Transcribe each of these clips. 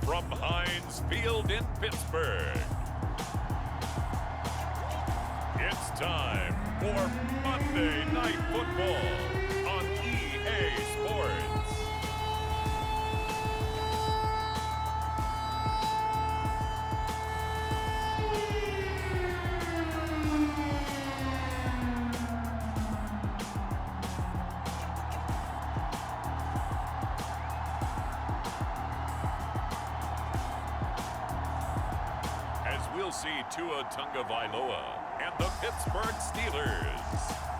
from Heinz Field in Pittsburgh. It's time for Monday Night Football on EA Sports. We'll see Tua Tagovailoa and the Pittsburgh Steelers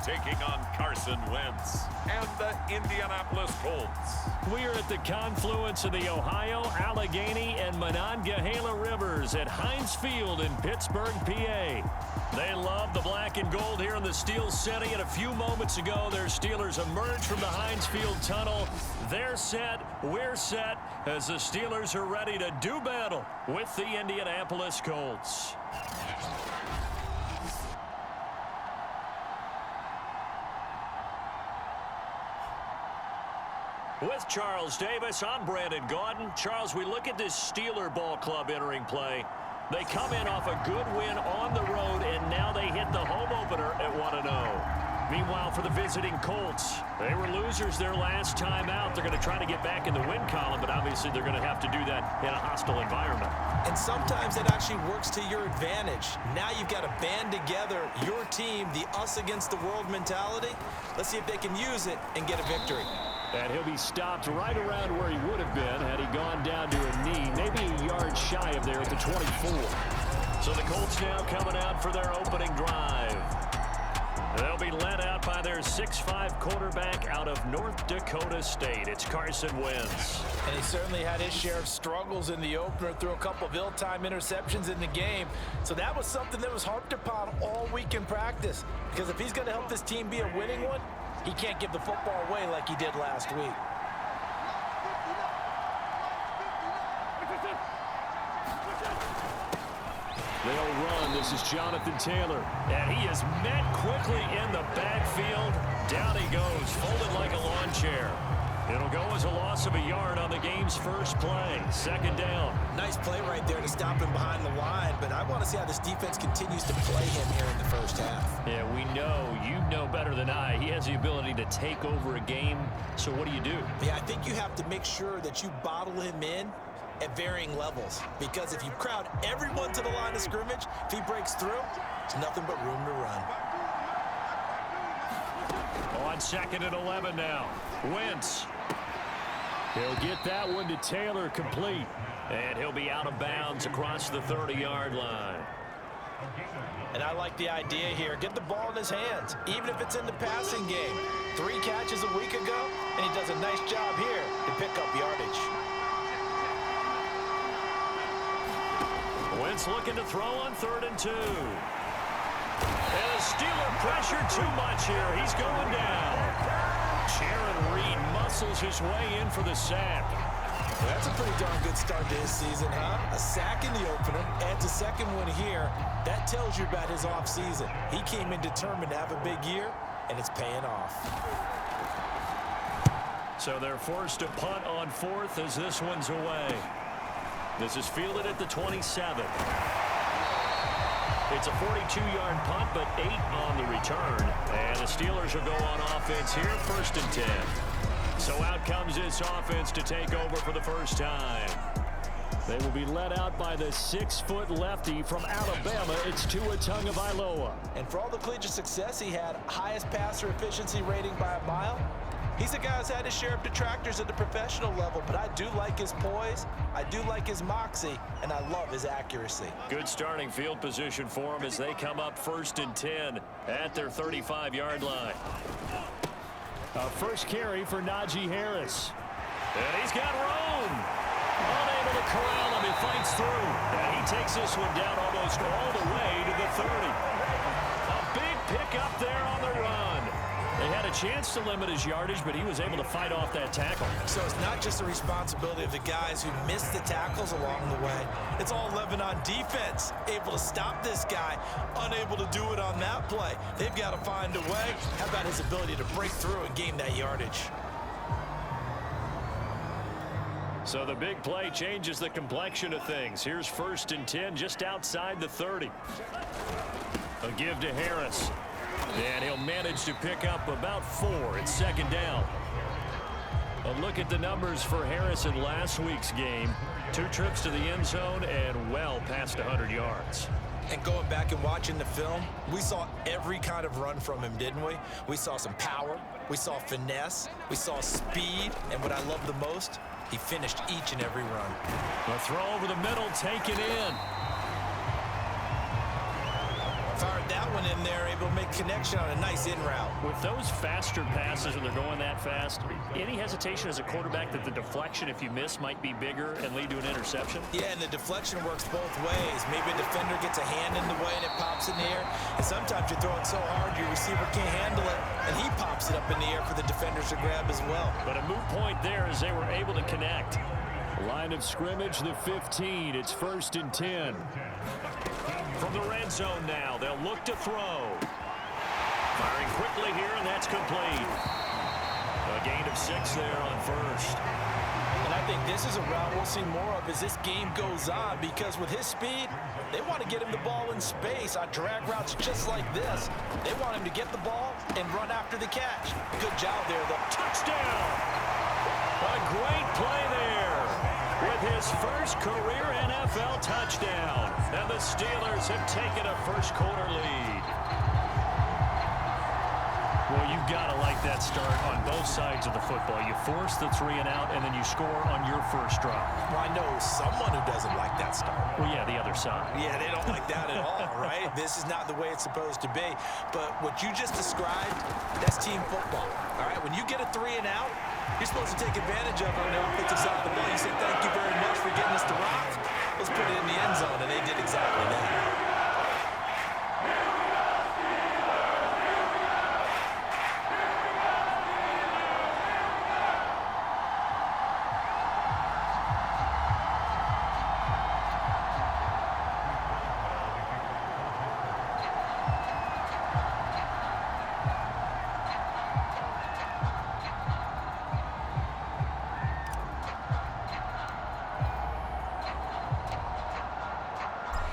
taking on Carson Wentz and the Indianapolis Colts. We're at the confluence of the Ohio, Allegheny, and Monongahela Rivers at Heinz Field in Pittsburgh, PA. They love the black and gold here in the Steel City, and a few moments ago, their Steelers emerged from the Heinz Field tunnel. They're set, we're set, as the Steelers are ready to do battle with the Indianapolis Colts. With Charles Davis, I'm Brandon Gaudin. Charles, we look at this Steeler ball club entering play. They come in off a good win on the road, and now they hit the home opener at 1-0. Meanwhile, for the visiting Colts, they were losers their last time out. They're going to try to get back in the win column, but obviously they're going to have to do that in a hostile environment. And sometimes it actually works to your advantage. Now you've got to band together your team, the us against the world mentality. Let's see if they can use it and get a victory. And he'll be stopped right around where he would have been had he gone down to a knee, maybe a yard shy of there at the 24. So the Colts now coming out for their opening drive. They'll be led out by their 6'5" quarterback out of North Dakota State. It's Carson Wentz. And he certainly had his share of struggles in the opener, threw a couple of ill-timed interceptions in the game. So that was something that was harped upon all week in practice. Because if he's going to help this team be a winning one, he can't give the football away like he did last week. They'll run. This is Jonathan Taylor. And he is met quickly in the backfield. Down he goes, folded like a lawn chair. It'll go as a loss of a yard on the game's first play. Second down. Nice play right there to stop him behind the line, but I want to see how this defense continues to play him here in the first half. Yeah, we know, you know better than I, he has the ability to take over a game. So what do you do? Yeah, I think you have to make sure that you bottle him in at varying levels, because if you crowd everyone to the line of scrimmage, if he breaks through, there's nothing but room to run. On 2nd and 11 now. Wentz. He'll get that one to Taylor complete. And he'll be out of bounds across the 30-yard line. And I like the idea here. Get the ball in his hands, even if it's in the passing game. 3 catches a week ago, and he does a nice job here to pick up yardage. Wentz looking to throw on 3rd and 2. And a Steeler pressure too much here. He's going down. Sharon Reed muscles his way in for the sack. Well, that's a pretty darn good start to his season, huh? A sack in the opener, adds a second one here. That tells you about his offseason. He came in determined to have a big year, and it's paying off. So they're forced to punt on 4th as this one's away. This is fielded at the 27. It's a 42-yard punt, but 8 on the return. And the Steelers will go on offense here, 1st and 10. So out comes this offense to take over for the first time. They will be led out by the 6-foot lefty from Alabama. It's Tua Tagovailoa. And for all the collegiate success he had, highest passer efficiency rating by a mile, he's a guy who's had his share of detractors at the professional level, but I do like his poise, I do like his moxie, and I love his accuracy. Good starting field position for him as they come up 1st and 10 at their 35-yard line. First carry for Najee Harris. And he's got room. Unable to corral him. He fights through. And he takes this one down almost all the way to the 30. A big pickup there on the run. They had a chance to limit his yardage, but he was able to fight off that tackle. So it's not just the responsibility of the guys who missed the tackles along the way. It's all 11 on defense, able to stop this guy, unable to do it on that play. They've got to find a way. How about his ability to break through and gain that yardage? So the big play changes the complexion of things. Here's 1st and 10 just outside the 30. A give to Harris. And he'll manage to pick up about 4. It's 2nd down. A look at the numbers for Harris in last week's game. 2 trips to the end zone and well past 100 yards. And going back and watching the film, we saw every kind of run from him, didn't we? We saw some power, we saw finesse, we saw speed, and what I love the most, he finished each and every run. A throw over the middle, taken in. Fired that one in there, able to make connection on a nice in route. With those faster passes when they're going that fast, any hesitation as a quarterback that the deflection, if you miss, might be bigger and lead to an interception? Yeah, and the deflection works both ways. Maybe a defender gets a hand in the way and it pops in the air. And sometimes you throw it so hard your receiver can't handle it, and he pops it up in the air for the defenders to grab as well. But a moot point there as they were able to connect. Line of scrimmage, the 15. It's 1st and 10. From the red zone now, they'll look to throw. Firing quickly here, and that's complete. A gain of 6 there on 1st. And I think this is a route we'll see more of as this game goes on, because with his speed, they want to get him the ball in space on drag routes just like this. They want him to get the ball and run after the catch. Good job there, though. Touchdown! A great play there with his first career NFL touchdown. And the Steelers have taken a first-quarter lead. Well, you've got to like that start on both sides of the football. You force the 3 and out, and then you score on your first drive. Well, I know someone who doesn't like that start. Well, yeah, the other side. Yeah, they don't like that at all, right? This is not the way it's supposed to be. But what you just described, that's team football, all right? When you get a 3 and out, you're supposed to take advantage of it on the offensive side of the ball. You say, thank you very much for getting us to rock. Let's put it in the end zone, and they did exactly that.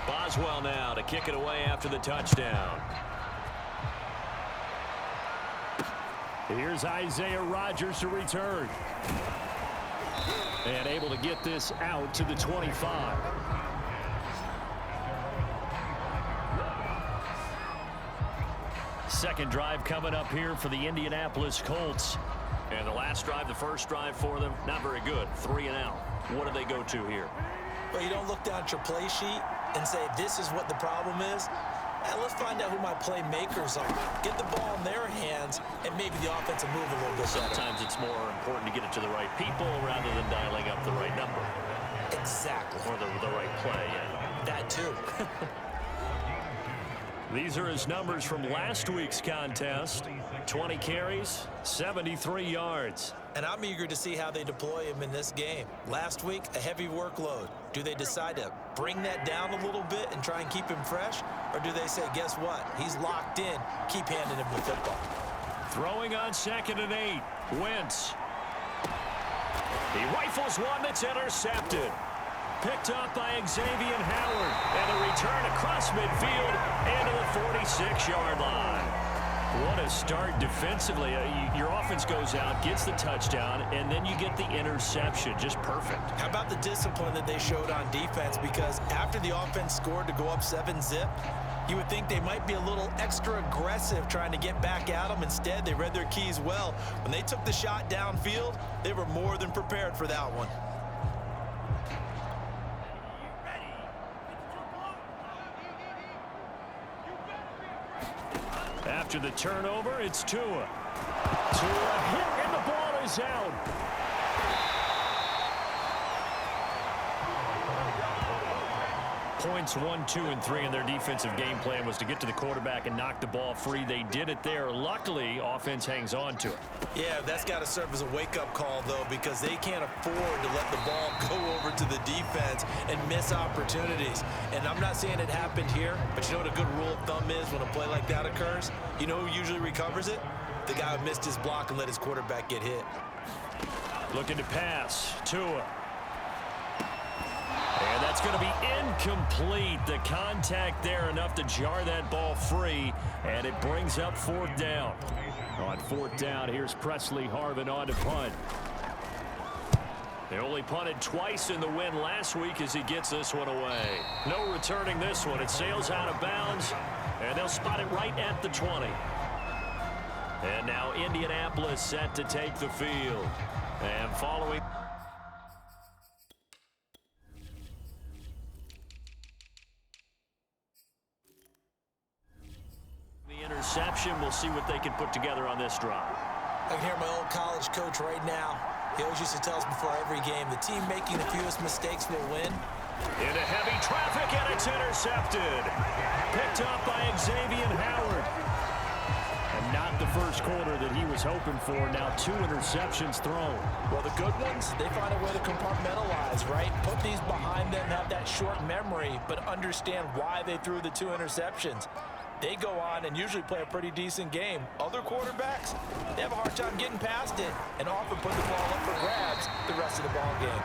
Boswell now to kick it away after the touchdown. Here's Isaiah Rodgers to return. And able to get this out to the 25. Second drive coming up here for the Indianapolis Colts. And the last drive, the first drive for them, not very good. 3 and out. What do they go to here? Well, you don't look down at your play sheet and say, this is what the problem is. Let's find out who my playmakers are. Get the ball in their hands, and maybe the offense will move a little bit better. Sometimes it's more important to get it to the right people rather than dialing up the right number. Exactly. Or the right play. Yeah. That too. These are his numbers from last week's contest. 20 carries, 73 yards. And I'm eager to see how they deploy him in this game. Last week, a heavy workload. Do they decide to bring that down a little bit and try and keep him fresh? Or do they say, guess what? He's locked in. Keep handing him the football. Throwing on 2nd and 8. Wentz. He rifles one that's intercepted. Picked up by Xavier Howard. And a return across midfield into the 46-yard line. What a start defensively. Your offense goes out, gets the touchdown, and then you get the interception. Just perfect. How about the discipline that they showed on defense? Because after the offense scored to go up 7-zip, you would think they might be a little extra aggressive trying to get back at them. Instead, they read their keys well. When they took the shot downfield, they were more than prepared for that one. After the turnover, it's Tua. Tua hit, and the ball is out. Points 1, 2, and 3 in their defensive game plan was to get to the quarterback and knock the ball free. They did it there. Luckily, offense hangs on to it. Yeah, that's got to serve as a wake-up call, though, because they can't afford to let the ball go over to the defense and miss opportunities. And I'm not saying it happened here, but you know what a good rule of thumb is when a play like that occurs? You know who usually recovers it? The guy who missed his block and let his quarterback get hit. Looking to pass. Tua. going to be incomplete. The contact there enough to jar that ball free, and it brings up fourth down. On fourth down, here's Presley Harvin on to punt. They only punted twice in the win last week as he gets this one away. No returning this one. It sails out of bounds, and they'll spot it right at the 20. And now Indianapolis set to take the field. And following... the interception, we'll see what they can put together on this drive. I can hear my old college coach right now. He always used to tell us before every game, the team making the fewest mistakes will win. Into heavy traffic, and it's intercepted. Picked up by Xavier Howard. And not the first quarter that he was hoping for. Now 2 interceptions thrown. Well, the good ones, they find a way to compartmentalize, right? Put these behind them, have that short memory, but understand why they threw the 2 interceptions. They go on and usually play a pretty decent game. Other quarterbacks, they have a hard time getting past it and often put the ball up for grabs the rest of the ball game.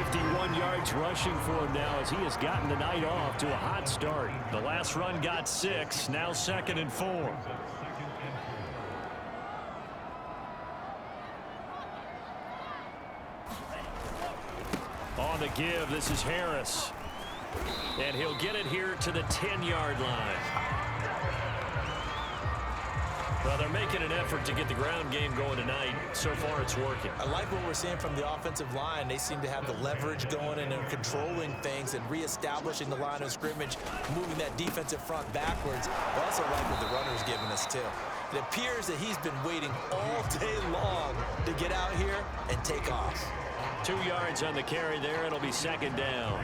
51 yards rushing for him now as he has gotten the night off to a hot start. The last run got 6, now 2nd and 4. On the give, this is Harris. And he'll get it here to the 10-yard line. Well, they're making an effort to get the ground game going tonight. So far, it's working. I like what we're seeing from the offensive line. They seem to have the leverage going and they're controlling things and reestablishing the line of scrimmage, moving that defensive front backwards. I also like what the runner's giving us, too. It appears that he's been waiting all day long to get out here and take off. 2 yards on the carry there. It'll be 2nd down.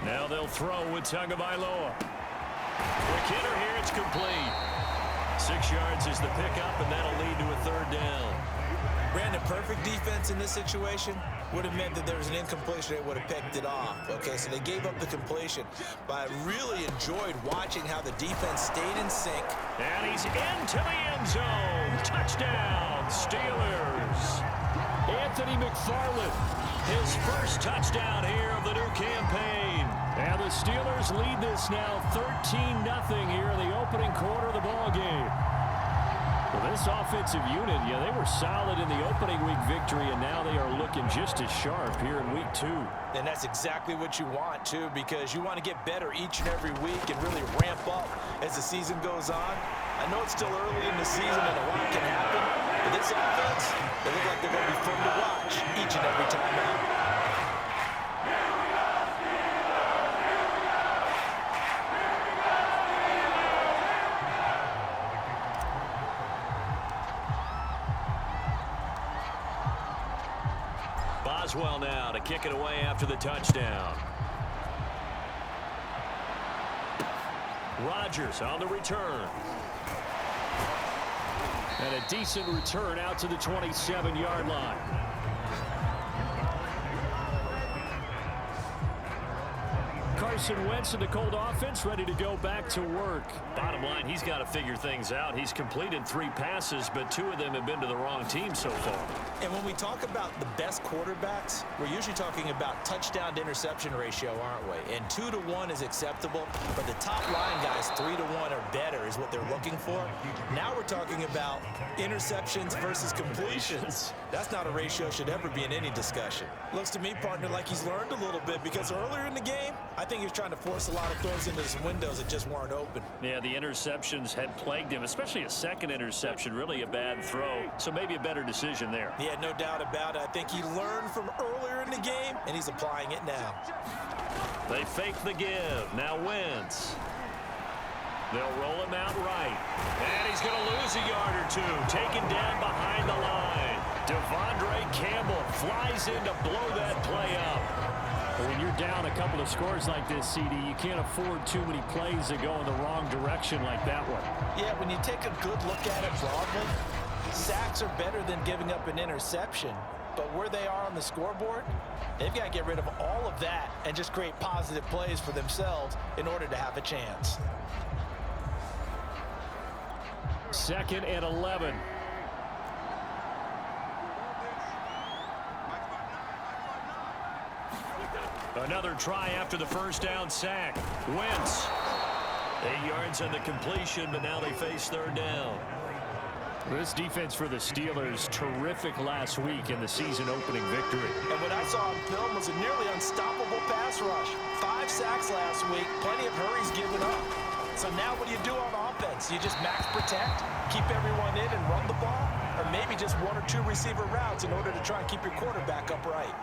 Now they'll throw with Tagovailoa. Quick hitter here, it's complete. 6 yards is the pickup, and that'll lead to a 3rd down. Brandon, perfect defense in this situation would have meant that there was an incompletion. They would have picked it off. Okay, so they gave up the completion. But I really enjoyed watching how the defense stayed in sync. And he's into the end zone. Touchdown, Steelers. Anthony McFarland, his first touchdown here of the new campaign. And the Steelers lead this now 13-0 here in the opening quarter of the ball game. Well, this offensive unit, yeah, they were solid in the opening week victory, and now they are looking just as sharp here in week 2. And that's exactly what you want, too, because you want to get better each and every week and really ramp up as the season goes on. I know it's still early in the season and a lot can happen, but this offense, they look like they're going to be fun to watch each and every time out. Boswell now to kick it away after the touchdown. Rodgers on the return. And a decent return out to the 27-yard line. Carson Wentz and the Colt offense ready to go back to work. Bottom line, he's got to figure things out. He's completed 3 passes, but 2 of them have been to the wrong team so far. And when we talk about the best quarterbacks, we're usually talking about touchdown to interception ratio, aren't we? And 2 to 1 is acceptable, but the top line guys 3 to 1 or better is what they're looking for. Now we're talking about interceptions versus completions. That's not a ratio should ever be in any discussion. Looks to me, partner, like he's learned a little bit because earlier in the game, I think he was trying to force a lot of throws into some windows that just weren't open. Yeah, the interceptions had plagued him, especially a second interception, really a bad throw. So maybe a better decision there. Yeah, no doubt about it. I think he learned from earlier in the game, and he's applying it now. They fake the give. Now Wentz. They'll roll him out right. And he's going to lose a yard or 2. Taken down behind the line. Devondre Campbell flies in to blow that play up. When you're down a couple of scores like this, CD, you can't afford too many plays that go in the wrong direction like that one. Yeah, when you take a good look at it broadly, sacks are better than giving up an interception. But where they are on the scoreboard, they've got to get rid of all of that and just create positive plays for themselves in order to have a chance. 2nd and 11. Another try after the first down sack. Wentz. 8 yards on the completion, but now they face third down. This defense for the Steelers, terrific last week in the season-opening victory. And what I saw on film was a nearly unstoppable pass rush. 5 sacks last week, plenty of hurries given up. So now what do you do on offense? You just max protect, keep everyone in and run the ball? Or maybe just 1 or 2 receiver routes in order to try and keep your quarterback upright?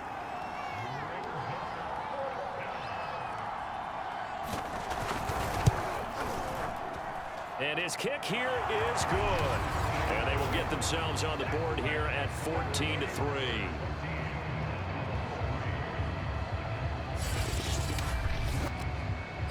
And his kick here is good. And they will get themselves on the board here at 14-3.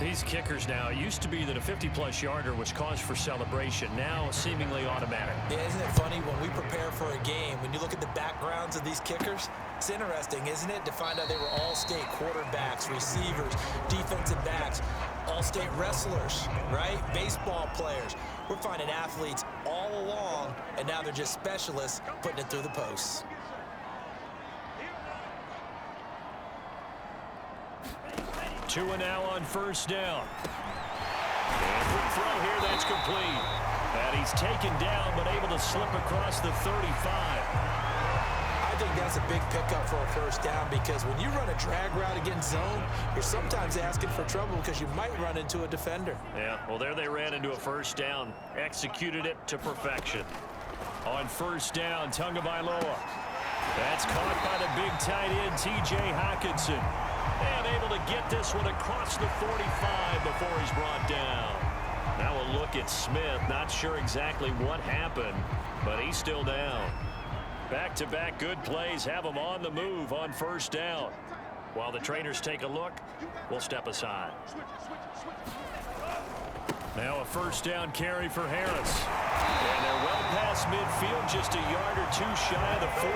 These kickers now, it used to be that a 50-plus yarder was cause for celebration. Now seemingly automatic. Yeah, isn't it funny when we prepare for a game, when you look at the backgrounds of these kickers? It's interesting, isn't it, to find out they were all-state quarterbacks, receivers, defensive backs, all-state wrestlers, right? Baseball players. We're finding athletes all along, and now they're just specialists putting it through the posts. Tua now on first down. And quick throw here, that's complete. And he's taken down, but able to slip across the 35. I think that's a big pickup for a first down because when you run a drag route against zone, you're sometimes asking for trouble because you might run into a defender. Yeah, well, there they ran into a first down. Executed it to perfection. On first down, Tagovailoa. That's caught by the big tight end, T.J. Hockenson. And able to get this one across the 45 before he's brought down. Now a look at Smith. Not sure exactly what happened, but he's still down. Back-to-back good plays have him on the move on first down. While the trainers take a look, we'll step aside. Now a first down carry for Harris. And they're well past midfield, just a yard or 2 shy of the 40.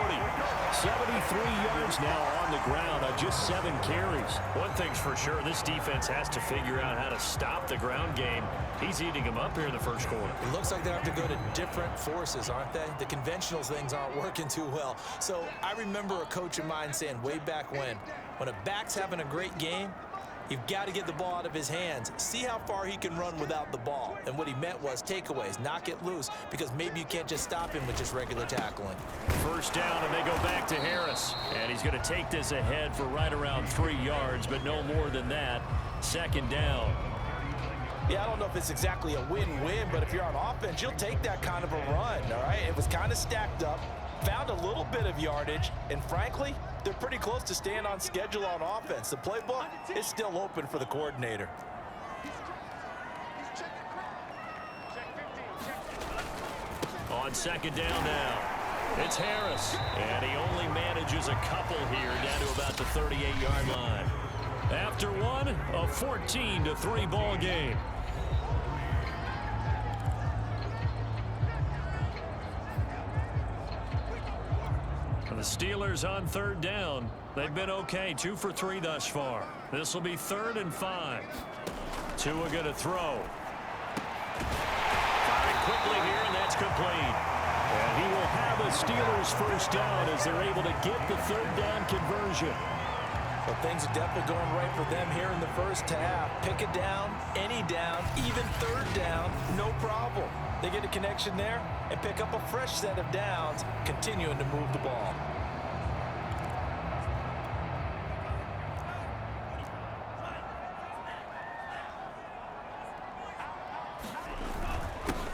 73 yards now on the ground on just 7 carries. One thing's for sure, this defense has to figure out how to stop the ground game. He's eating them up here in the first quarter. It looks like they have to go to different forces, aren't they? The conventional things aren't working too well. So I remember a coach of mine saying way back when a back's having a great game, you've got to get the ball out of his hands. See how far he can run without the ball. And what he meant was takeaways, knock it loose, because maybe you can't just stop him with just regular tackling. First down, and they go back to Harris. And he's going to take this ahead for right around 3 yards, but no more than that. Second down. Yeah, I don't know if it's exactly a win-win, but if you're on offense, you'll take that kind of a run, all right? It was kind of stacked up, found a little bit of yardage, and frankly, they're pretty close to staying on schedule on offense. The playbook is still open for the coordinator. On second down now, it's Harris. And he only manages a couple here down to about the 38-yard line. After one, a 14-3 ball game. The Steelers on third down. They've been okay, 2 for 3 thus far. This will be 3rd and 5. Tua going to throw. Firing quickly here, and that's complete. And he will have a Steelers first down as they're able to get the third down conversion. Well, things are definitely going right for them here in the first half. Pick a down, any down, even third down, no problem. They get a connection there and pick up a fresh set of downs, continuing to move the ball.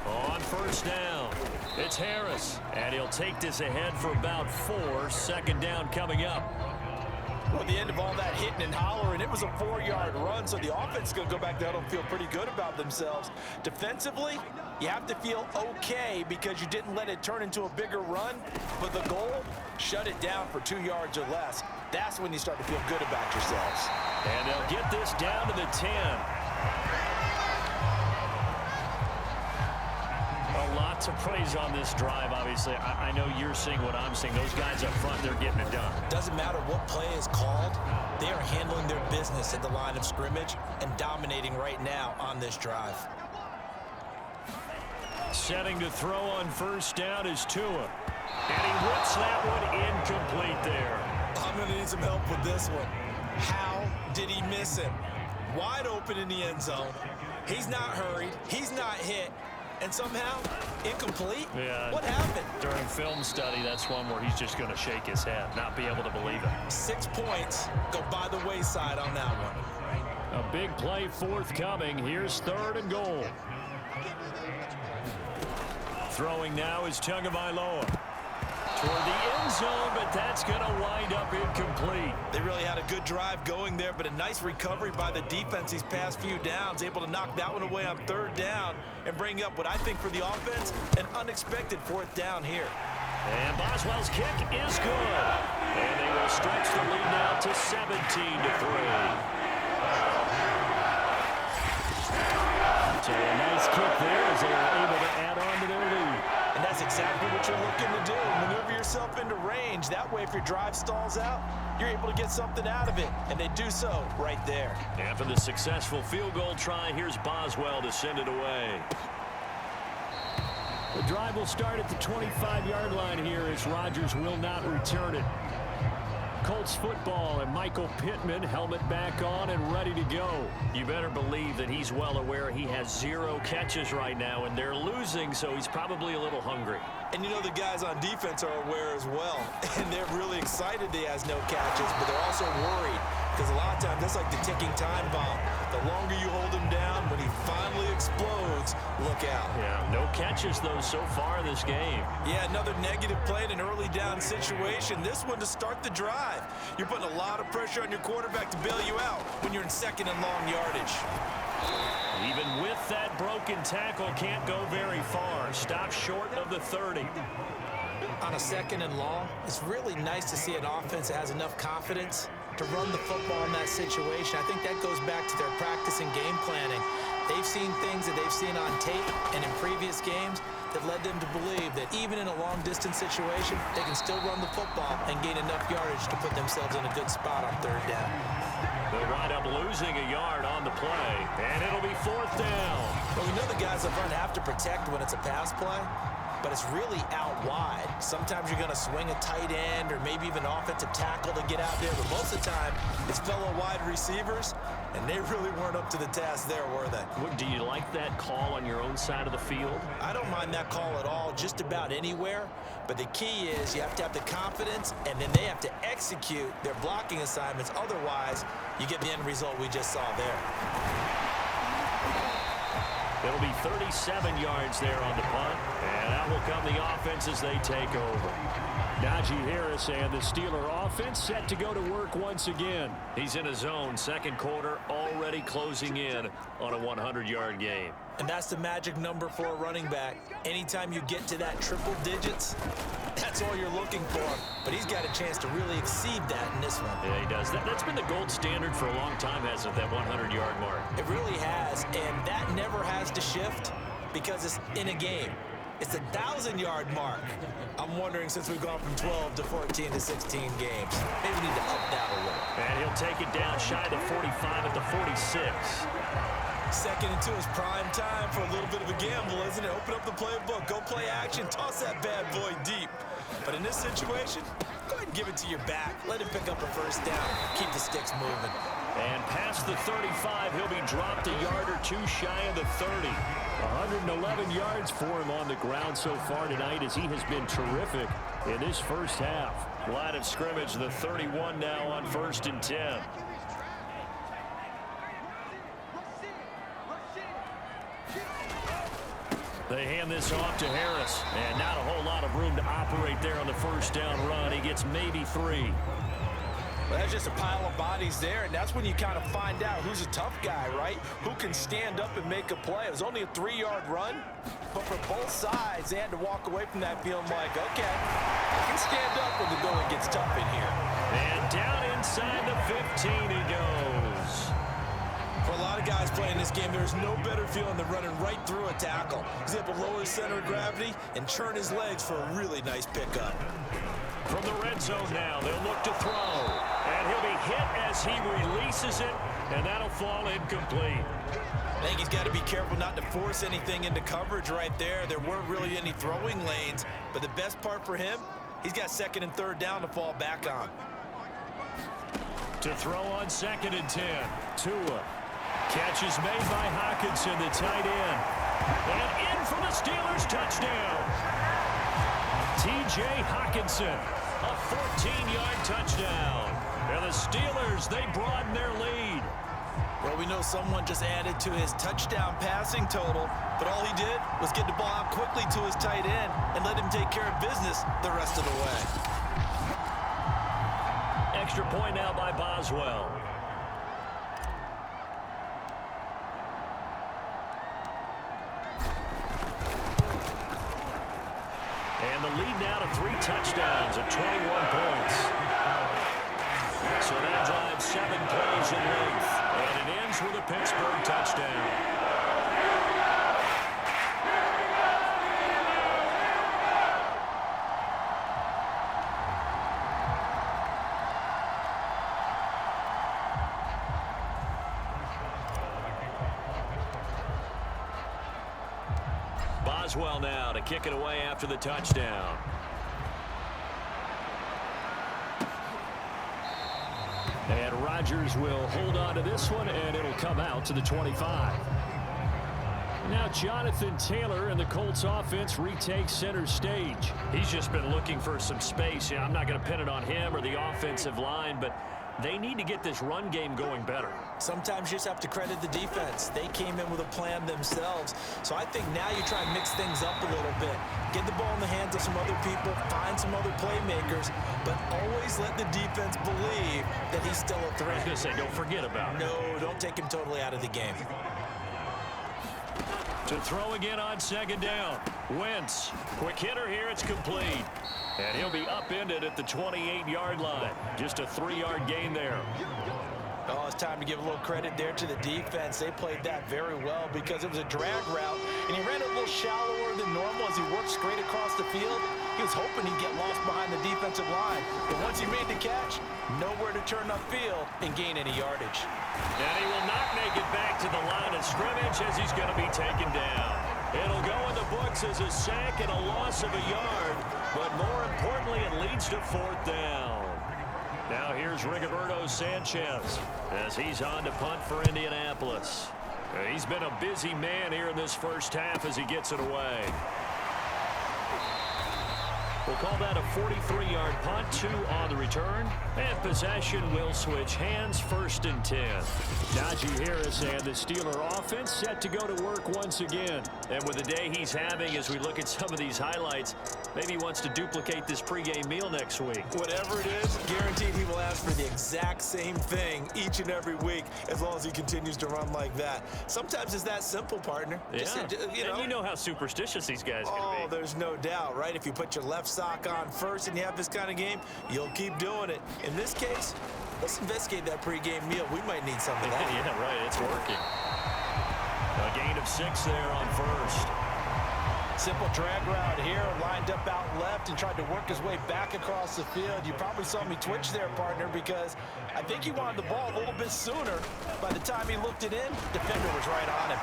On first down, it's Harris. And he'll take this ahead for about 4. Second down coming up. Well, at the end of all that hitting and hollering, it was a 4-yard run, so the offense is going to go back down and feel pretty good about themselves. Defensively, you have to feel okay because you didn't let it turn into a bigger run, but the goal, shut it down for 2 yards or less. That's when you start to feel good about yourselves. And they'll get this down to the 10. A lot to praise on this drive, obviously. I know you're seeing what I'm seeing. Those guys up front, they're getting it done. Doesn't matter what play is called. They are handling their business at the line of scrimmage and dominating right now on this drive. Setting to throw on first down is Tua. And he whips that one incomplete there. I'm going to need some help with this one. How did he miss him? Wide open in the end zone. He's not hurried. He's not hit. And somehow, incomplete? Yeah. What happened? During film study, that's one where he's just going to shake his head, not be able to believe it. 6 points go by the wayside on that one. A big play forthcoming. Here's 3rd and goal. Throwing now is Tagovailoa. Toward the end zone, but that's going to wind up incomplete. They really had a good drive going there, but a nice recovery by the defense these past few downs, able to knock that one away on 3rd down and bring up what I think for the offense, an unexpected 4th down here. And Boswell's kick is good. And they will stretch the lead now to 17-3. So a nice kick there as they are able to add on to their lead. And that's exactly what you're looking to do. Maneuver yourself into range. That way, if your drive stalls out, you're able to get something out of it. And they do so right there. After the successful field goal try, here's Boswell to send it away. The drive will start at the 25-yard line here as Rodgers will not return it. Colts football and Michael Pittman, helmet back on and ready to go. You better believe that he's well aware he has 0 catches right now, and they're losing, so he's probably a little hungry. And you know the guys on defense are aware as well. And they're really excited that he has no catches, but they're also worried because a lot of times that's like the ticking time bomb. The longer you hold him down, when he finally explodes, look out. Yeah, no catches, though, so far this game. Yeah, another negative play in an early down situation. This one to start the drive. You're putting a lot of pressure on your quarterback to bail you out when you're in 2nd and long yardage. Even with that broken tackle, can't go very far. Stop short of the 30. On a 2nd and long, it's really nice to see an offense that has enough confidence to run the football in that situation. I think that goes back to their practice and game planning. They've seen things that they've seen on tape and in previous games that led them to believe that even in a long-distance situation, they can still run the football and gain enough yardage to put themselves in a good spot on 3rd down. They'll wind up losing a yard on the play, and it'll be 4th down. Well, we know the guys up front have to protect when it's a pass play, but it's really out wide. Sometimes you're going to swing a tight end or maybe even offensive tackle to get out there, but most of the time it's fellow wide receivers, and they really weren't up to the task there, were they? Do you like that call on your own side of the field? I don't mind that call at all, just about anywhere, but the key is you have to have the confidence, and then they have to execute their blocking assignments. Otherwise, you get the end result we just saw there. It'll be 37 yards there on the punt, and out will come the offense as they take over. Najee Harris and the Steeler offense set to go to work once again. He's in his zone, 2nd quarter, already closing in on a 100-yard game. And that's the magic number for a running back. Anytime you get to that triple digits, that's all you're looking for. But he's got a chance to really exceed that in this one. Yeah, he does. That's been the gold standard for a long time, hasn't it, that 100-yard mark? It really has, and that never has to shift because it's in a game. It's the 1,000-yard mark. I'm wondering, since we've gone from 12 to 14 to 16 games, maybe we need to up that a little. And he'll take it down shy of the 45 at the 46. 2nd and 2 is prime time for a little bit of a gamble, isn't it? Open up the playbook, go play action, toss that bad boy deep. But in this situation, go ahead and give it to your back. Let him pick up a 1st down. Keep the sticks moving. And past the 35, he'll be dropped a yard or 2 shy of the 30. 111 yards for him on the ground so far tonight as he has been terrific in this first half. Line of scrimmage, the 31 now on 1st and 10. They hand this off to Harris, and not a whole lot of room to operate there on the 1st down run. He gets maybe 3. Well, that's just a pile of bodies there, and that's when you kind of find out who's a tough guy, right? Who can stand up and make a play. It was only a 3-yard run, but for both sides, they had to walk away from that feeling like, okay, I can stand up when the going gets tough in here. And down inside the 15 he goes. For a lot of guys playing this game, there's no better feeling than running right through a tackle. He's able to lower his center of gravity and churn his legs for a really nice pickup. From the red zone now, they'll look to throw. And he'll be hit as he releases it, and that'll fall incomplete. I think he's got to be careful not to force anything into coverage right there. There weren't really any throwing lanes, but the best part for him, he's got 2nd and 3rd down to fall back on. To throw on 2nd and 10. Tua. Catch is made by Hockenson, the tight end. And in for the Steelers, touchdown. T.J. Hockenson, a 14-yard touchdown. And the Steelers, they broaden their lead. Well, we know someone just added to his touchdown passing total, but all he did was get the ball out quickly to his tight end and let him take care of business the rest of the way. Extra point now by Boswell. And the lead now to 3 touchdowns at 21 points. So that drives 7 plays in length. And it ends with a Pittsburgh touchdown. Boswell now to kick it away after the touchdown. And Rodgers will hold on to this one, and it'll come out to the 25. Now Jonathan Taylor and the Colts offense retakes center stage. He's just been looking for some space. I'm not going to pin it on him or the offensive line, but they need to get this run game going better. Sometimes you just have to credit the defense. They came in with a plan themselves. So I think now you try and mix things up a little bit. Get the ball in the hands of some other people, find some other playmakers, but always let the defense believe that he's still a threat. I was going to say, don't forget about it. No, don't take him totally out of the game. To throw again on 2nd down. Wentz. Quick hitter here. It's complete. And he'll be upended at the 28-yard line. Just a 3-yard gain there. Oh, it's time to give a little credit there to the defense. They played that very well because it was a drag route, and he ran a little shallower than normal as he worked straight across the field. He was hoping he'd get lost behind the defensive line. But once he made the catch, nowhere to turn upfield and gain any yardage. And he will not make it back to the line of scrimmage as he's going to be taken down. It'll go in the books as a sack and a loss of a yard, but more importantly, it leads to 4th down. Now here's Rigoberto Sanchez as he's on to punt for Indianapolis. He's been a busy man here in this first half as he gets it away. We'll call that a 43-yard punt, 2 on the return. And possession will switch hands, 1st and 10. Najee Harris and the Steeler offense set to go to work once again. And with the day he's having, as we look at some of these highlights, maybe he wants to duplicate this pregame meal next week. Whatever it is, guaranteed he will ask for the exact same thing each and every week as long as he continues to run like that. Sometimes it's that simple, partner. Yeah. Just, and you know how superstitious these guys can be. Oh, there's no doubt, right? If you put your left sock on first and you have this kind of game, you'll keep doing it. In this case, let's investigate that pregame meal. We might need some of that. Yeah, right. It's working. A gain of 6 there on 1st. Simple drag route here, lined up out left and tried to work his way back across the field. You probably saw me twitch there, partner, because I think he wanted the ball a little bit sooner. By the time he looked it in, defender was right on him.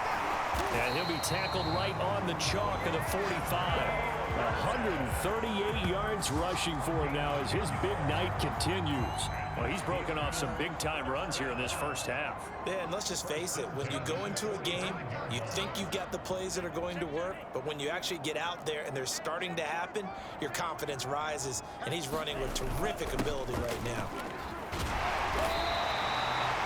And he'll be tackled right on the chalk of the 45. 138 yards rushing for him now as his big night continues. Well, he's broken off some big-time runs here in this first half. Yeah, and let's just face it. When you go into a game, you think you've got the plays that are going to work, but when you actually get out there and they're starting to happen, your confidence rises, and he's running with terrific ability right now.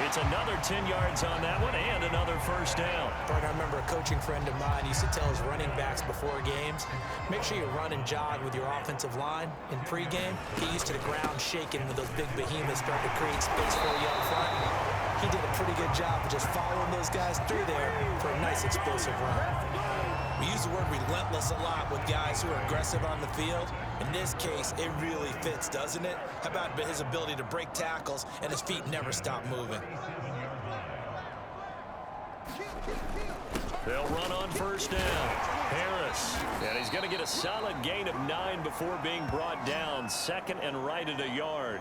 It's another 10 yards on that one and another 1st down. Partner, I remember a coaching friend of mine used to tell his running backs before games, make sure you run and jog with your offensive line in pregame. Get used to the ground shaking when those big behemoths start to create space for you up front. He did a pretty good job of just following those guys through there for a nice explosive run. We use the word relentless a lot with guys who are aggressive on the field. In this case, it really fits, doesn't it? How about his ability to break tackles and his feet never stop moving? They'll run on 1st down. Harris. And he's going to get a solid gain of 9 before being brought down. 2nd and right at a yard.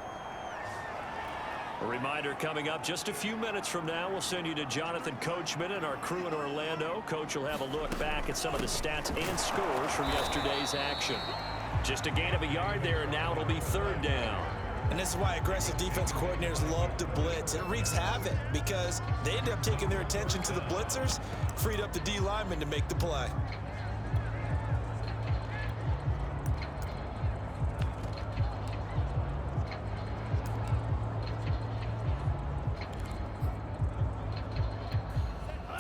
A reminder coming up just a few minutes from now. We'll send you to Jonathan Coachman and our crew in Orlando. Coach will have a look back at some of the stats and scores from yesterday's action. Just a gain of a yard there, and now it'll be 3rd down. And this is why aggressive defense coordinators love to blitz. It wreaks havoc because they end up taking their attention to the blitzers, freed up the D lineman to make the play.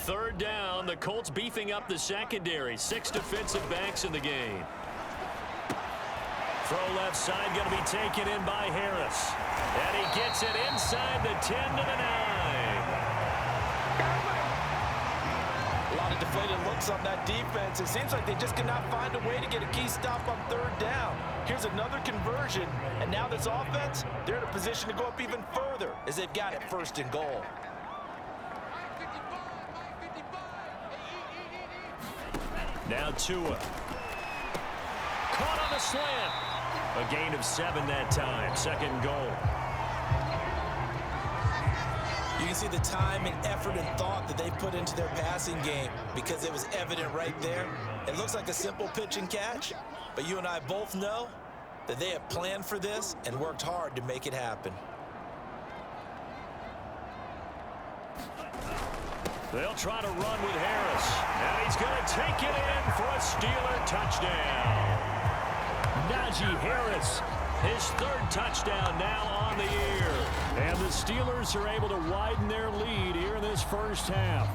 Third down, the Colts beefing up the secondary. 6 defensive backs in the game. Throw left side going to be taken in by Harris. And he gets it inside the 10 to the 9. A lot of deflated looks on that defense. It seems like they just cannot find a way to get a key stop on third down. Here's another conversion, and now this offense, they're in a position to go up even further as they've got it 1st and goal. Now Tua. Caught on the slant. A gain of 7 that time. 2nd goal. You can see the time and effort and thought that they put into their passing game because it was evident right there. It looks like a simple pitch and catch, but you and I both know that they have planned for this and worked hard to make it happen. They'll try to run with Harris. And he's going to take it in for a Steeler touchdown. Najee Harris, his 3rd touchdown now on the year. And the Steelers are able to widen their lead here in this first half.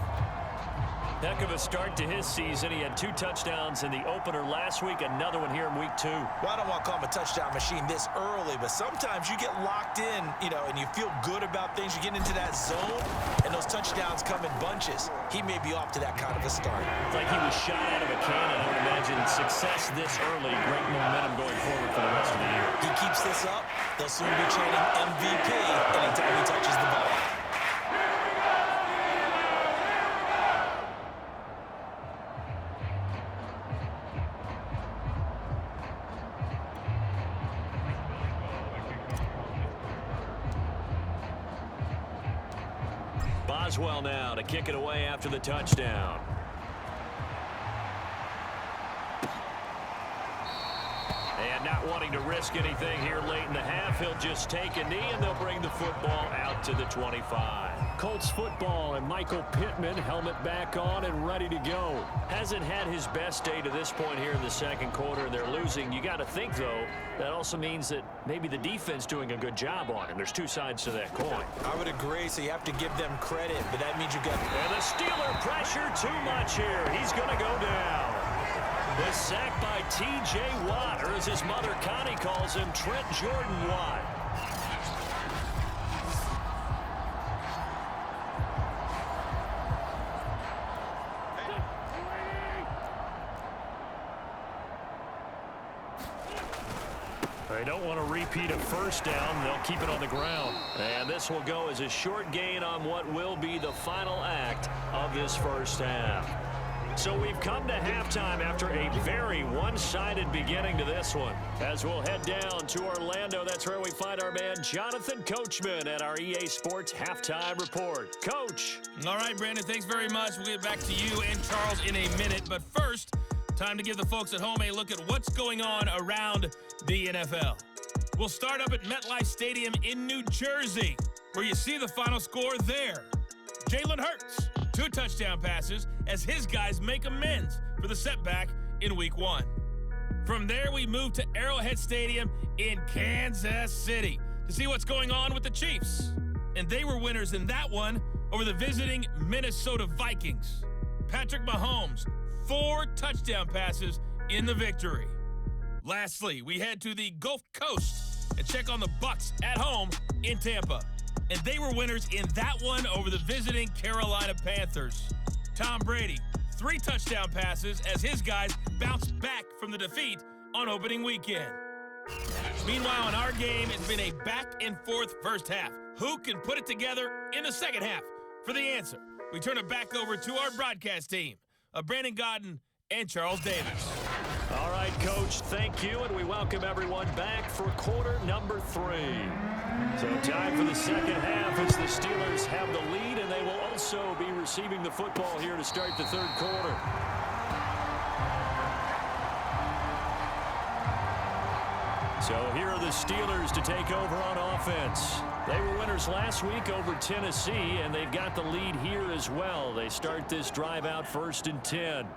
Heck of a start to his season. He had 2 touchdowns in the opener last week, another one here in week 2. Well, I don't want to call him a touchdown machine this early, but sometimes you get locked in, and you feel good about things. You get into that zone, and those touchdowns come in bunches. He may be off to that kind of a start. It's like he was shot out of a cannon. I would imagine success this early, great momentum going forward for the rest of the year. He keeps this up, they'll soon be chanting MVP anytime he touches the ball. Boswell now to kick it away after the touchdown. And not wanting to risk anything here late in the half, he'll just take a knee and they'll bring the football out to the 25. Colts football and Michael Pittman, helmet back on and ready to go. Hasn't had his best day to this point here in the 2nd quarter, and they're losing. You got to think, though, that also means that maybe the defense doing a good job on him. There's 2 sides to that coin. I would agree, so you have to give them credit, but that means you got... And the Steeler pressure too much here. He's going to go down. The sack by T.J. Watt, or as his mother Connie calls him, Trent Jordan Watt. They don't want to repeat a first down. They'll keep it on the ground. And this will go as a short gain on what will be the final act of this first half. So we've come to halftime after a very one-sided beginning to this one. As we'll head down to Orlando, that's where we find our man Jonathan Coachman at our EA Sports Halftime Report. Coach. All right, Brandon, thanks very much. We'll get back to you and Charles in a minute. But first, time to give the folks at home a look at what's going on around the NFL. We'll start up at MetLife Stadium in New Jersey, where you see the final score there. Jalen Hurts, 2 touchdown passes as his guys make amends for the setback in Week 1. From there, we move to Arrowhead Stadium in Kansas City to see what's going on with the Chiefs. And they were winners in that one over the visiting Minnesota Vikings. Patrick Mahomes, 4 touchdown passes in the victory. Lastly, we head to the Gulf Coast and check on the Bucs at home in Tampa. And they were winners in that one over the visiting Carolina Panthers. Tom Brady, 3 touchdown passes as his guys bounced back from the defeat on opening weekend. Meanwhile, in our game, it's been a back-and-forth first half. Who can put it together in the second half? For the answer, we turn it back over to our broadcast team of Brandon Godden and Charles Davis. All right, Coach, thank you, and we welcome everyone back for quarter number 3. So time for the second half as the Steelers have the lead, and they will also be receiving the football here to start the 3rd quarter. So here are the Steelers to take over on offense. They were winners last week over Tennessee, and they've got the lead here as well. They start this drive out 1st and 10.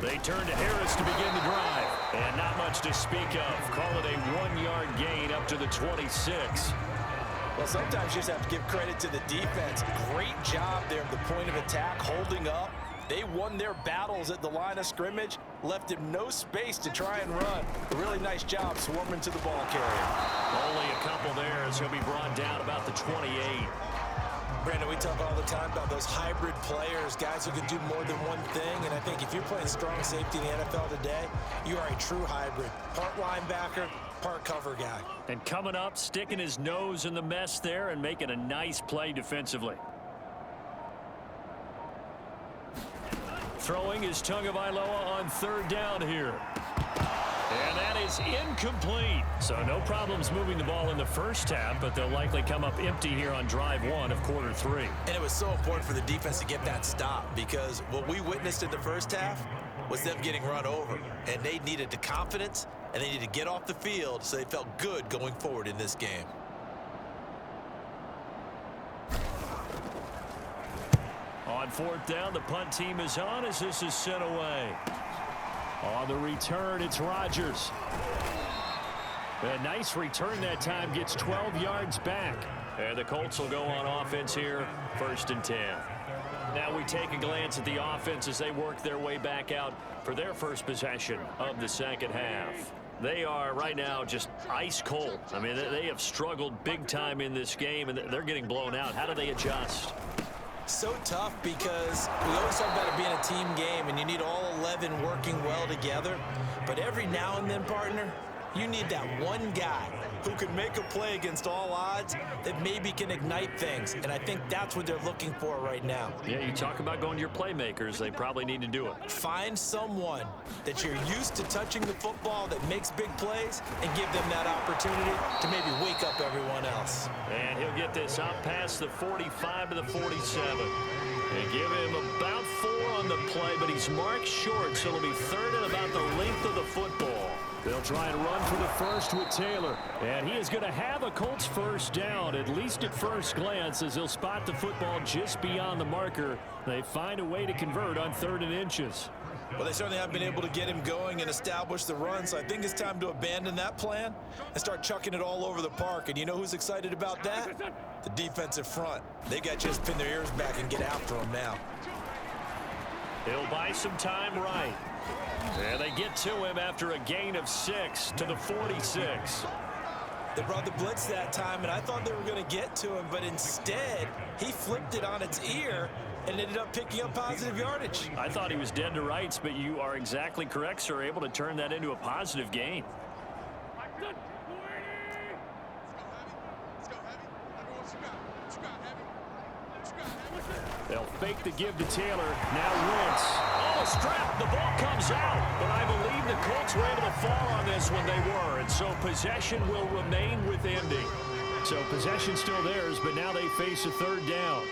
They turn to Harris to begin the drive. And not much to speak of. Call it a 1-yard gain up to the 26. Well, sometimes you just have to give credit to the defense. Great job there at the point of attack, holding up. They won their battles at the line of scrimmage, left him no space to try and run. A really nice job swarming to the ball carrier. Only a couple there as he'll be brought down about the 28. Brandon, we talk all the time about those hybrid players, guys who can do more than one thing. And I think if you're playing strong safety in the NFL today, you are a true hybrid. Part linebacker, part cover guy. And coming up, sticking his nose in the mess there and making a nice play defensively. Throwing is Tagovailoa on 3rd down here. And that is incomplete. So no problems moving the ball in the first half, but they'll likely come up empty here on drive 1 of quarter 3. And it was so important for the defense to get that stop, because what we witnessed in the first half was them getting run over. And they needed the confidence, and they needed to get off the field so they felt good going forward in this game. On 4th down, the punt team is on as this is sent away. On the return, it's Rodgers. A nice return that time, gets 12 yards back. And the Colts will go on offense here, 1st and 10. Now we take a glance at the offense as they work their way back out for their first possession of the second half. They are right now just ice cold. I mean, they have struggled big time in this game, and they're getting blown out. How do they adjust? So tough, because we always talk about it being a team game and you need all 11 working well together. But every now and then, partner, you need that one guy who can make a play against all odds that maybe can ignite things. And I think that's what they're looking for right now. Yeah, you talk about going to your playmakers. They probably need to do it. Find someone that you're used to touching the football that makes big plays and give them that opportunity to maybe wake up everyone else. And he'll get this up past the 45 to the 47. They give him about 4 on the play, but he's marked short, so it'll be 3rd and about the length of the football. They'll try and run for the first with Taylor. And he is going to have a Colts first down, at least at first glance, as he'll spot the football just beyond the marker. They find a way to convert on 3rd and inches. Well, they certainly have been able to get him going and establish the run, so I think it's time to abandon that plan and start chucking it all over the park. And you know who's excited about that? The defensive front. They got to just pin their ears back and get after him now. He'll buy some time right. And they get to him after a gain of 6 to the 46. They brought the blitz that time, and I thought they were going to get to him, but instead, he flipped it on its ear and ended up picking up positive yardage. I thought he was dead to rights, but you are exactly correct, sir. Able to turn that into a positive gain. They'll fake the give to Taylor. Now Wentz. Oh, strap. The ball comes out. But I believe the Colts were able to fall on this when they were. And so possession will remain with Indy. So possession still theirs, but now they face a 3rd down.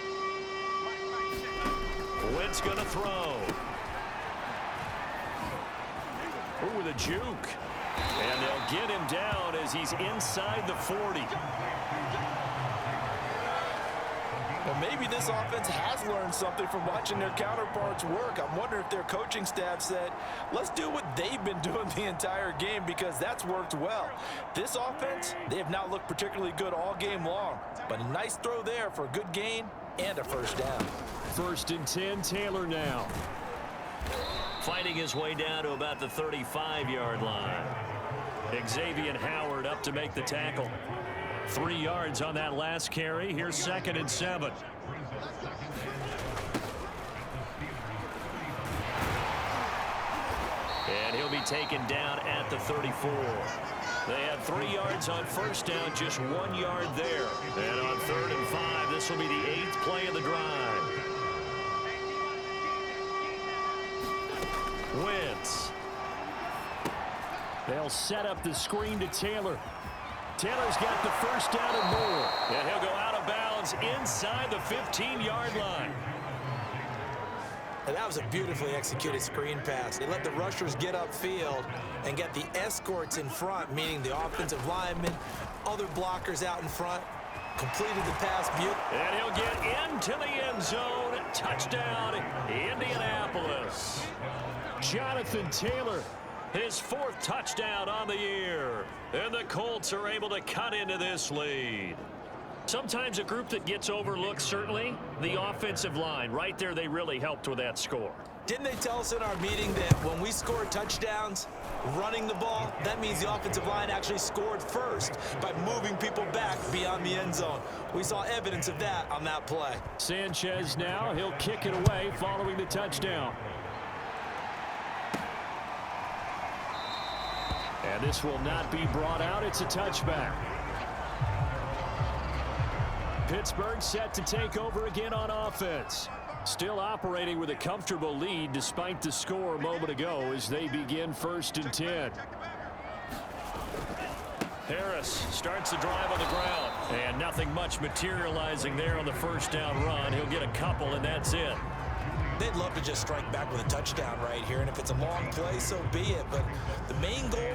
Wentz going to throw. Ooh, with a juke. And they'll get him down as he's inside the 40. Well, maybe this offense has learned something from watching their counterparts work. I'm wondering if their coaching staff said, let's do what they've been doing the entire game, because that's worked well. This offense, they have not looked particularly good all game long, but a nice throw there for a good gain and a first down. 1st and 10, Taylor now. Fighting his way down to about the 35-yard line. Xavier Howard up to make the tackle. 3 yards on that last carry. Here's 2nd and 7. And he'll be taken down at the 34. They had 3 yards on first down, just 1 yard there. And on 3rd and 5, this will be the 8th play of the drive. Wentz. They'll set up the screen to Taylor. Taylor's got the first down and more. And he'll go out of bounds inside the 15-yard line. And that was a beautifully executed screen pass. They let the rushers get upfield and get the escorts in front, meaning the offensive linemen, other blockers out in front, completed the pass beautifully. And he'll get into the end zone. Touchdown, Indianapolis. Jonathan Taylor, his 4th touchdown on the year. And the Colts are able to cut into this lead. Sometimes a group that gets overlooked, certainly, the offensive line. Right there, they really helped with that score. Didn't they tell us in our meeting that when we score touchdowns running the ball, that means the offensive line actually scored first by moving people back beyond the end zone? We saw evidence of that on that play. Sanchez now, he'll kick it away following the touchdown. And this will not be brought out. It's a touchback. Pittsburgh set to take over again on offense. Still operating with a comfortable lead despite the score a moment ago as they begin 1st and 10. Harris starts the drive on the ground. And nothing much materializing there on the 1st down run. He'll get a couple, and that's it. They'd love to just strike back with a touchdown right here, and if it's a long play, so be it. But the main goal,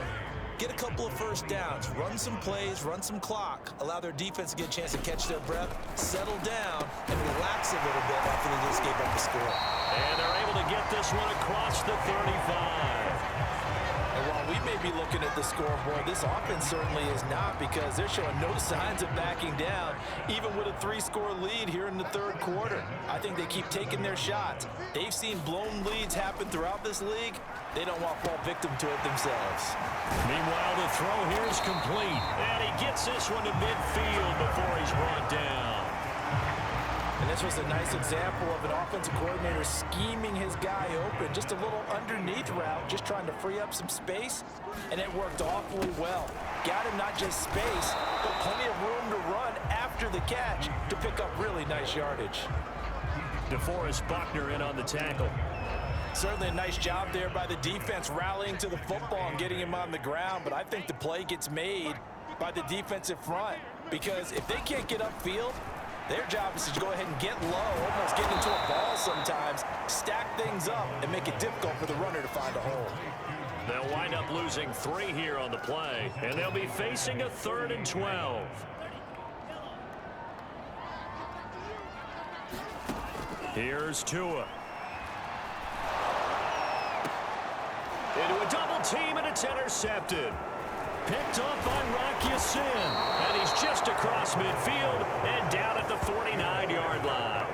get a couple of 1st downs, run some plays, run some clock, allow their defense to get a chance to catch their breath, settle down, and relax a little bit after they just gave up the score. And they're able to get this one across the 35. And while we may be looking at the scoreboard, this offense certainly is not, because they're showing no signs of backing down, even with a 3-score lead here in the 3rd quarter. I think they keep taking their shots. They've seen blown leads happen throughout this league. They don't want to fall victim to it themselves. Meanwhile, the throw here is complete. And he gets this one to midfield before he's brought down. And this was a nice example of an offensive coordinator scheming his guy open. Just a little underneath route, just trying to free up some space, and it worked awfully well. Got him not just space, but plenty of room to run after the catch to pick up really nice yardage. DeForest Buckner in on the tackle. Certainly a nice job there by the defense rallying to the football and getting him on the ground, but I think the play gets made by the defensive front, because if they can't get upfield, their job is to go ahead and get low, almost get into a ball sometimes, stack things up, and make it difficult for the runner to find a hole. They'll wind up losing 3 here on the play, and they'll be facing a 3rd and 12. Here's Tua. Into a double team, and it's intercepted. Picked off by Rock Ya-Sin, and he's just across midfield and down at the 49-yard line.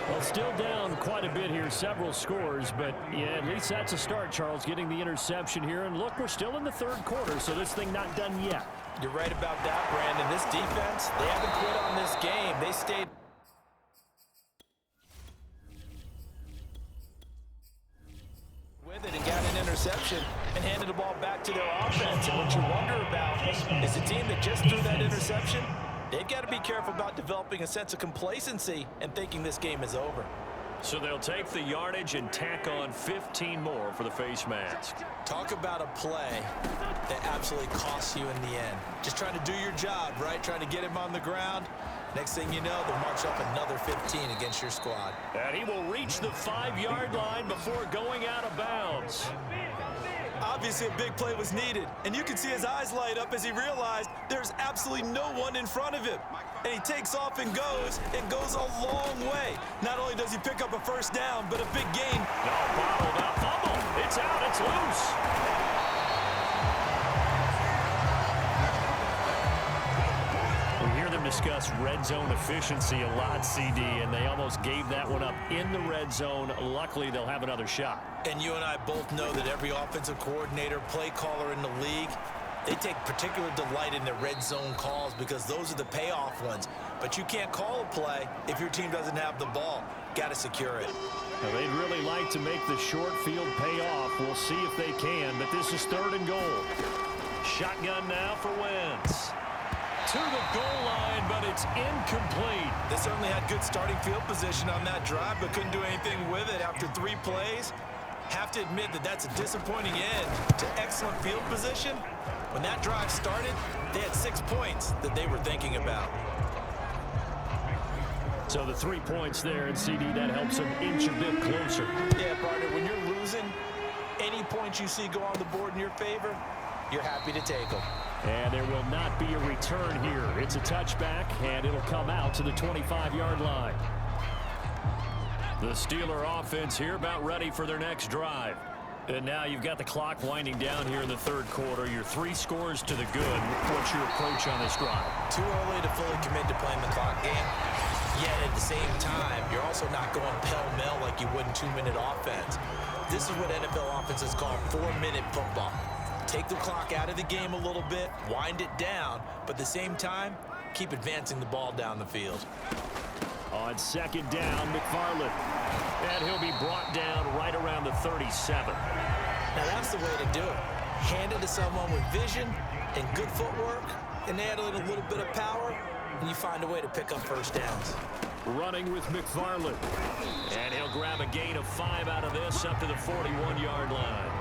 Well, still down quite a bit here, several scores, but yeah, at least that's a start, Charles, getting the interception here. And look, we're still in the 3rd quarter, so this thing not done yet. You're right about that, Brandon. This defense, they haven't quit on this game. They stayed with it and got an interception and handed the ball back to their offense. And what you wonder about is the team that just threw that interception, they've got to be careful about developing a sense of complacency and thinking this game is over. So they'll take the yardage and tack on 15 more for the face mask. Talk about a play that absolutely costs you in the end. Just trying to do your job, right? Trying to get him on the ground. Next thing you know, they'll march up another 15 against your squad. And he will reach the 5-yard line before going out of bounds. Obviously, a big play was needed, and you can see his eyes light up as he realized there's absolutely no one in front of him. And he takes off and goes a long way. Not only does he pick up a 1st down, but a big gain. No, bottled up, fumble. It's out, it's loose. Discuss red zone efficiency a lot, CD, and they almost gave that one up in the red zone. Luckily, they'll have another shot. And you and I both know that every offensive coordinator, play caller in the league, they take particular delight in their red zone calls because those are the payoff ones. But you can't call a play if your team doesn't have the ball. Got to secure it. Now, they'd really like to make the short field pay off. We'll see if they can, but this is 3rd and goal. Shotgun now for Wentz. To the goal line, but it's incomplete. They certainly had good starting field position on that drive, but couldn't do anything with it after 3 plays. Have to admit that that's a disappointing end to excellent field position. When that drive started, they had 6 points that they were thinking about. So the 3 points there, and CD, that helps them inch a bit closer. Yeah, partner, when you're losing, any points you see go on the board in your favor, you're happy to take them. And there will not be a return here. It's a touchback, and it'll come out to the 25-yard line. The Steeler offense here about ready for their next drive. And now you've got the clock winding down here in the third quarter. You're 3 scores to the good. What's your approach on this drive? Too early to fully commit to playing the clock game. Yet at the same time, you're also not going pell-mell like you would in 2-minute offense. This is what NFL offenses call 4-minute football. Take the clock out of the game a little bit, wind it down, but at the same time, keep advancing the ball down the field. On second down, McFarland. And he'll be brought down right around the 37. Now that's the way to do it. Hand it to someone with vision and good footwork, and add in a little bit of power, and you find a way to pick up first downs. Running with McFarland. And he'll grab a gain of 5 out of this up to the 41-yard line.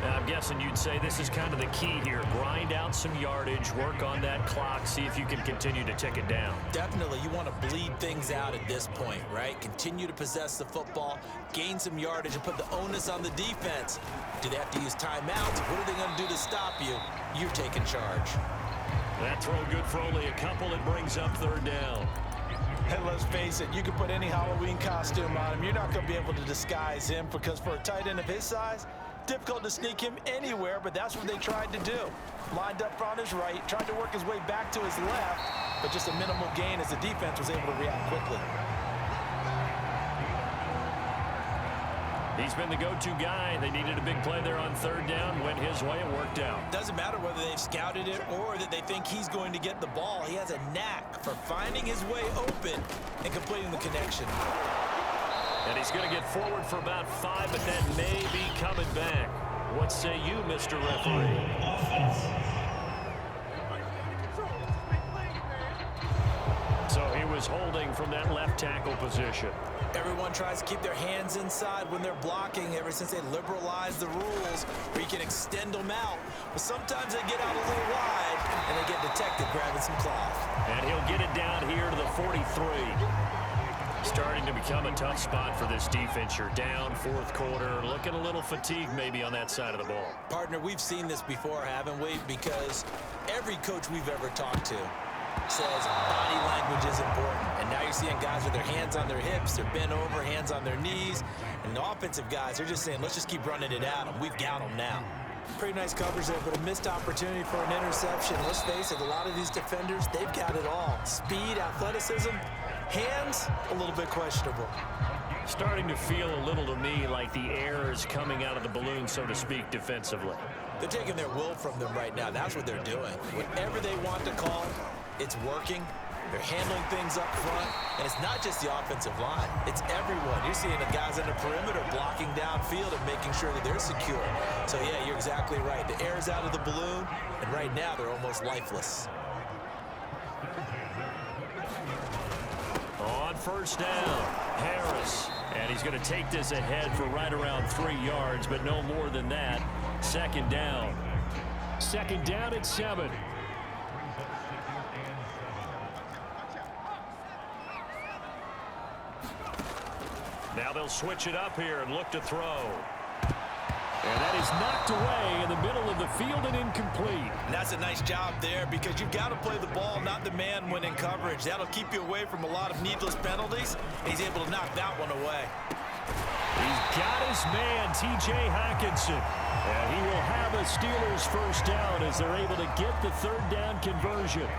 Now, I'm guessing you'd say this is kind of the key here. Grind out some yardage, work on that clock, see if you can continue to tick it down. Definitely. You want to bleed things out at this point, right? Continue to possess the football, gain some yardage, and put the onus on the defense. Do they have to use timeouts? What are they going to do to stop you? You're taking charge. That throw good for only a couple. It brings up third down. And let's face it, you can put any Halloween costume on him. You're not going to be able to disguise him because for a tight end of his size, difficult to sneak him anywhere, but that's what they tried to do. Lined up on his right, tried to work his way back to his left, but just a minimal gain as the defense was able to react quickly. He's been the go-to guy. They needed a big play there on third down. Went his way and worked out. Doesn't matter whether they've scouted it or that they think he's going to get the ball. He has a knack for finding his way open and completing the connection. And he's going to get forward for about 5, but that may be coming back. What say you, Mr. Referee? So he was holding from that left tackle position. Everyone tries to keep their hands inside when they're blocking ever since they liberalized the rules where you can extend them out. But sometimes they get out a little wide and they get detected grabbing some cloth. And he'll get it down here to the 43. Starting to become a tough spot for this defense. You're down fourth quarter, looking a little fatigued maybe on that side of the ball. Partner, we've seen this before, haven't we? Because every coach we've ever talked to says body language is important. And now you're seeing guys with their hands on their hips, they're bent over, hands on their knees. And the offensive guys, they're just saying, let's just keep running it at them. We've got them now. Pretty nice coverage there, but a missed opportunity for an interception. Let's face it, a lot of these defenders, they've got it all. Speed, athleticism, hands, a little bit questionable. Starting to feel a little to me like the air is coming out of the balloon, so to speak, defensively. They're taking their will from them right now. That's what they're doing. Whatever they want to call, it's working. They're handling things up front, and it's not just the offensive line. It's everyone. You're seeing the guys in the perimeter blocking downfield and making sure that they're secure. So, yeah, you're exactly right. The air's out of the balloon, and right now they're almost lifeless. On first down, Harris. And he's going to take this ahead for right around 3 yards, but no more than that. Second down. Second down at 7. Now they'll switch it up here and look to throw. And that is knocked away in the middle of the field and incomplete. And that's a nice job there because you've got to play the ball, not the man when in coverage. That'll keep you away from a lot of needless penalties. And he's able to knock that one away. He's got his man, T.J. Hockenson. And he will have a Steelers first down as they're able to get the third down conversion.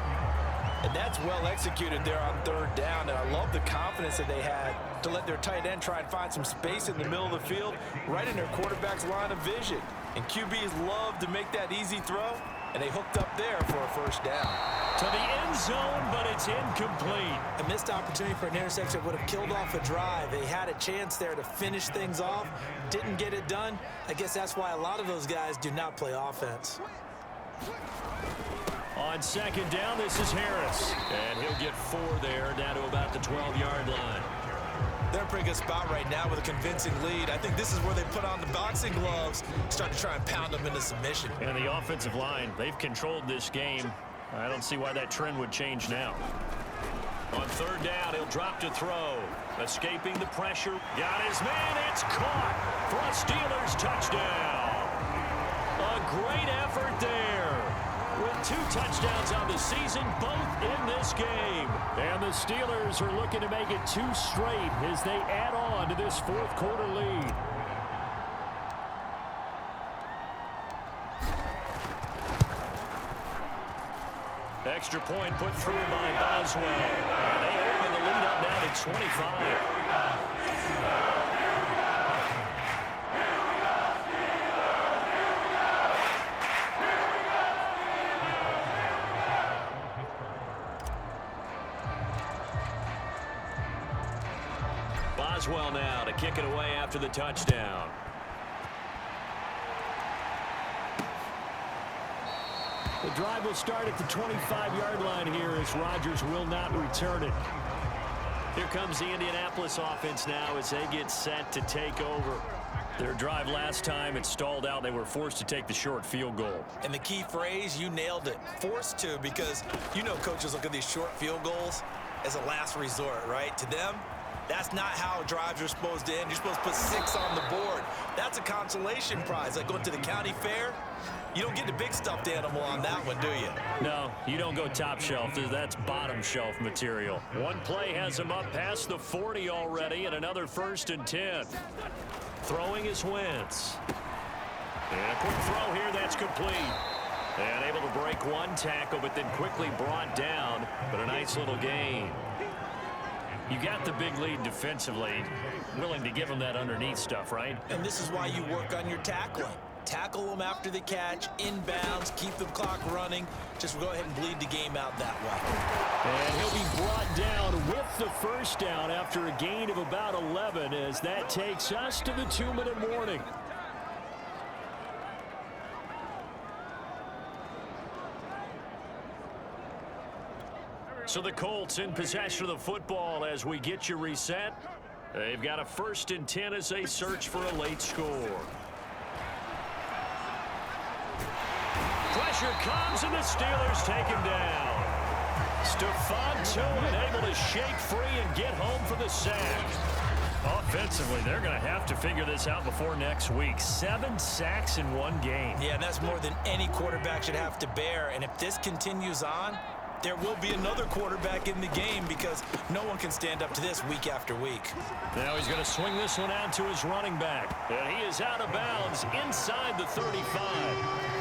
And that's well executed there on third down. And I love the confidence that they had to let their tight end try and find some space in the middle of the field, right in their quarterback's line of vision. And QBs love to make that easy throw, and they hooked up there for a first down. To the end zone, but it's incomplete. A missed opportunity for an interception would have killed off a drive. They had a chance there to finish things off, didn't get it done. I guess that's why a lot of those guys do not play offense. On second down, this is Harris. And he'll get 4 there, down to about the 12-yard line. They're in a pretty good spot right now with a convincing lead. I think this is where they put on the boxing gloves, start to try and pound them into submission. And the offensive line, they've controlled this game. I don't see why that trend would change now. On third down, he'll drop to throw. Escaping the pressure. Got his man. It's caught for a Steelers touchdown. A great effort there. With 2 touchdowns on the season, both in this game. And the Steelers are looking to make it 2 straight as they add on to this fourth quarter lead. Extra point put through by Boswell. And they open the lead up now to 25. Boswell now to kick it away after the touchdown. The drive will start at the 25-yard line here as Rodgers will not return it. Here comes the Indianapolis offense now as they get set to take over. Their drive last time, it stalled out. They were forced to take the short field goal. And the key phrase, you nailed it. Forced to, because you know coaches look at these short field goals as a last resort, right? To them, that's not how drives are supposed to end. You're supposed to put 6 on the board. That's a consolation prize. Like going to the county fair, you don't get the big stuffed animal on that one, do you? No, you don't go top shelf. That's bottom shelf material. One play has him up past the 40 already, and another 1st and 10. Throwing is Wentz. And a quick throw here, that's complete. And able to break one tackle, but then quickly brought down. But a nice little gain. You got the big lead defensively. Willing to give them that underneath stuff, right? And this is why you work on your tackling. Tackle them after the catch, inbounds, keep the clock running. Just go ahead and bleed the game out that way. And he'll be brought down with the first down after a gain of about 11 as that takes us to the 2-minute warning. So the Colts in possession of the football as we get you reset. They've got a 1st and 10 as they search for a late score. Pressure comes and the Steelers take him down. Stephon Tuitt able to shake free and get home for the sack. Offensively, they're going to have to figure this out before next week. 7 sacks in one game. Yeah, and that's more than any quarterback should have to bear. And if this continues on, there will be another quarterback in the game because no one can stand up to this week after week. Now he's going to swing this one out to his running back. And he is out of bounds inside the 35.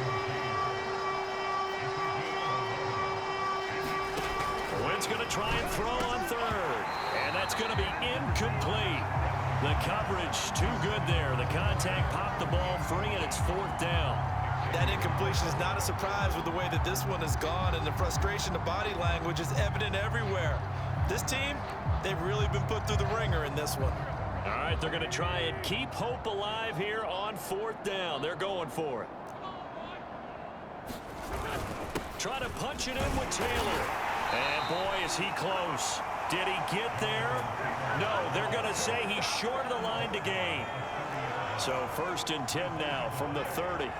Wentz going to try and throw on 3rd. And that's going to be incomplete. The coverage too good there. The contact popped the ball free, and it's 4th down. That incompletion is not a surprise with the way that this one has gone, and the frustration, the body language is evident everywhere. This team, they've really been put through the ringer in this one. All right, they're going to try and keep hope alive here on 4th down. They're going for it. Try to punch it in with Taylor. And boy, is he close. Did he get there? No, they're going to say he's short of the line to gain. So 1st and 10 now from the 30.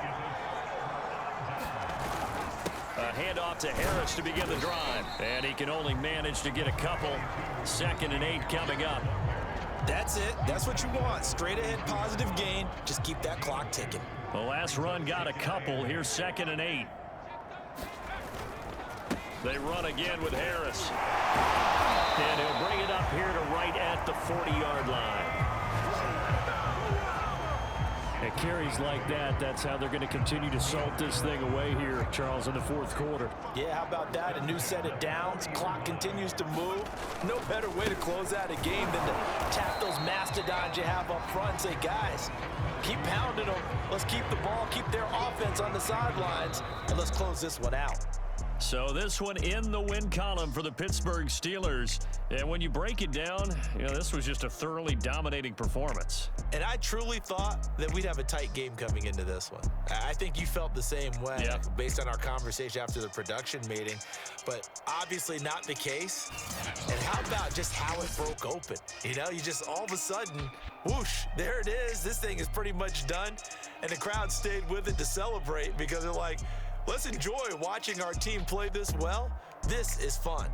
A handoff to Harris to begin the drive. And he can only manage to get a couple. 2nd and 8 coming up. That's it. That's what you want. Straight ahead positive gain. Just keep that clock ticking. The last run got a couple. Here's 2nd and 8. They run again with Harris. And he'll bring it up here to right at the 40-yard line. At carries like that, that's how they're going to continue to salt this thing away here, Charles, in the 4th quarter. Yeah, how about that? A new set of downs. Clock continues to move. No better way to close out a game than to tap those mastodons you have up front and say, guys, keep pounding them. Let's keep the ball, keep their offense on the sidelines, and let's close this one out. So this one in the win column for the Pittsburgh Steelers. And when you break it down, this was just a thoroughly dominating performance. And I truly thought that we'd have a tight game coming into this one. I think you felt the same way based on our conversation after the production meeting. But obviously not the case. And how about just how it broke open? You just all of a sudden, whoosh, there it is. This thing is pretty much done. And the crowd stayed with it to celebrate because they're like, let's enjoy watching our team play this well. This is fun.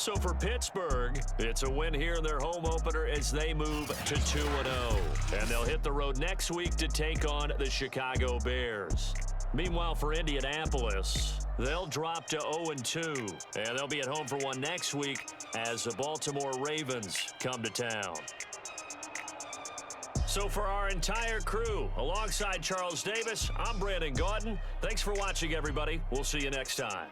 So for Pittsburgh, it's a win here in their home opener as they move to 2-0. And they'll hit the road next week to take on the Chicago Bears. Meanwhile, for Indianapolis, they'll drop to 0-2. And they'll be at home for one next week as the Baltimore Ravens come to town. So for our entire crew, alongside Charles Davis, I'm Brandon Gaudin. Thanks for watching, everybody. We'll see you next time.